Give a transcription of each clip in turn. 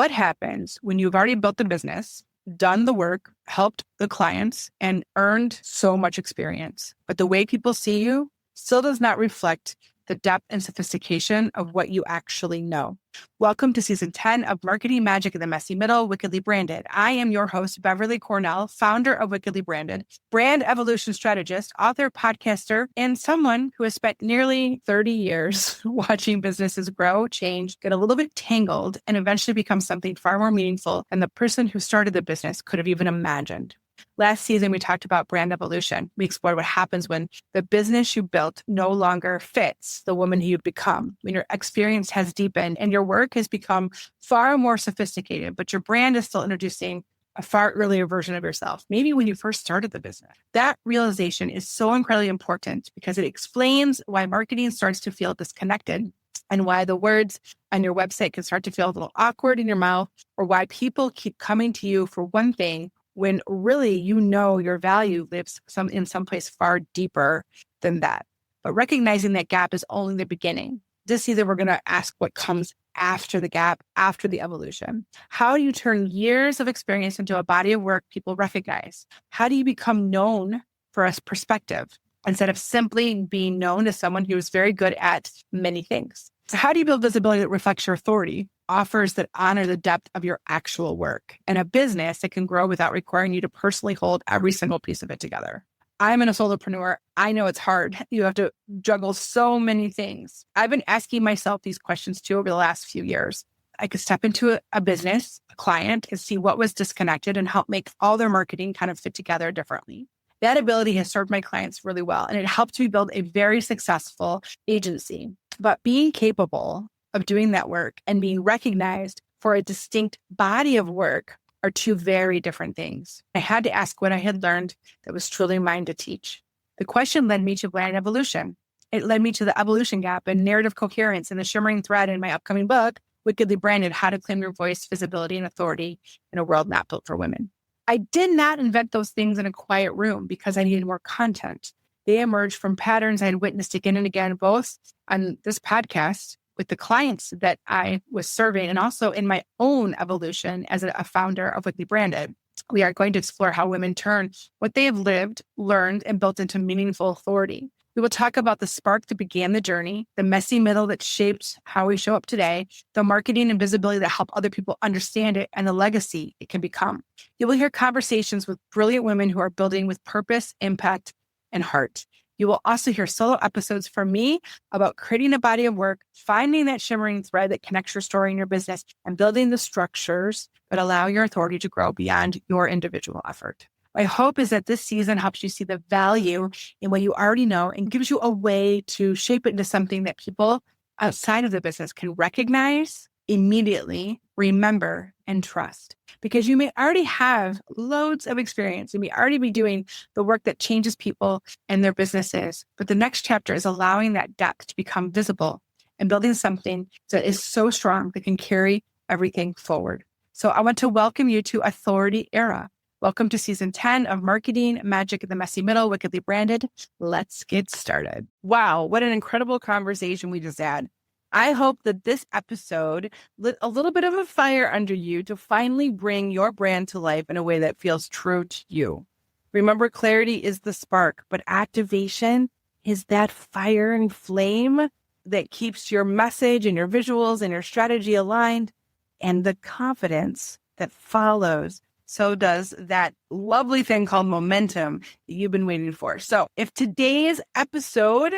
What happens when you've already built the business, done the work, helped the clients, and earned so much experience, but the way people see you still does not reflect the depth and sophistication of what you actually know? Welcome to season 10 of Marketing Magic in the Messy Middle, Wickedly Branded. I am your host, Beverly Cornell, founder of Wickedly Branded, brand evolution strategist, author, podcaster, and someone who has spent nearly 30 years watching businesses grow, change, get a little bit tangled, and eventually become something far more meaningful than the person who started the business could have even imagined. Last season, we talked about brand evolution. We explored what happens when the business you built no longer fits the woman who you've become, when your experience has deepened and your work has become far more sophisticated, but your brand is still introducing a far earlier version of yourself, maybe when you first started the business. That realization is so incredibly important because it explains why marketing starts to feel disconnected and why the words on your website can start to feel a little awkward in your mouth, or why people keep coming to you for one thing when really you know your value lives in some place far deeper than that. But recognizing that gap is only the beginning. This season, we're going to ask what comes after the gap, after the evolution. How do you turn years of experience into a body of work people recognize? How do you become known for a perspective instead of simply being known as someone who is very good at many things? So how do you build visibility that reflects your authority, offers that honor the depth of your actual work, and a business that can grow without requiring you to personally hold every single piece of it together? I'm a solopreneur. I know it's hard. You have to juggle so many things. I've been asking myself these questions too over the last few years. I could step into a business, a client, and see what was disconnected and help make all their marketing kind of fit together differently. That ability has served my clients really well, and it helped me build a very successful agency. But being capable of doing that work and being recognized for a distinct body of work are two very different things. I had to ask what I had learned that was truly mine to teach. The question led me to brand evolution. It led me to the evolution gap and narrative coherence and the shimmering thread in my upcoming book, Wickedly Branded: How to Claim Your Voice, Visibility, and Authority in a World Not Built for Women. I did not invent those things in a quiet room because I needed more content. They emerged from patterns I had witnessed again and again, both on this podcast with the clients that I was serving and also in my own evolution as a founder of Wickedly Branded. We are going to explore how women turn what they have lived, learned, and built into meaningful authority. We will talk about the spark that began the journey, the messy middle that shaped how we show up today, the marketing and visibility that help other people understand it, and the legacy it can become. You will hear conversations with brilliant women who are building with purpose, impact, and heart. You will also hear solo episodes from me about creating a body of work, finding that shimmering thread that connects your story and your business, and building the structures that allow your authority to grow beyond your individual effort. My hope is that this season helps you see the value in what you already know and gives you a way to shape it into something that people outside of the business can recognize, immediately remember, and trust. Because you may already have loads of experience. You may already be doing the work that changes people and their businesses. But the next chapter is allowing that depth to become visible and building something that is so strong that can carry everything forward. So I want to welcome you to Authority Era. Welcome to season 10 of Marketing Magic in the Messy Middle, Wickedly Branded. Let's get started. Wow, what an incredible conversation we just had. I hope that this episode lit a little bit of a fire under you to finally bring your brand to life in a way that feels true to you. Remember, clarity is the spark, but activation is that fire and flame that keeps your message and your visuals and your strategy aligned, and the confidence that follows. So does that lovely thing called momentum that you've been waiting for. So if today's episode,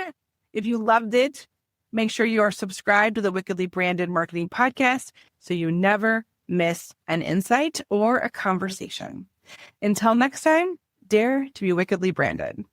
if you loved it, make sure you are subscribed to the Wickedly Branded Marketing Podcast so you never miss an insight or a conversation. Until next time, dare to be wickedly branded.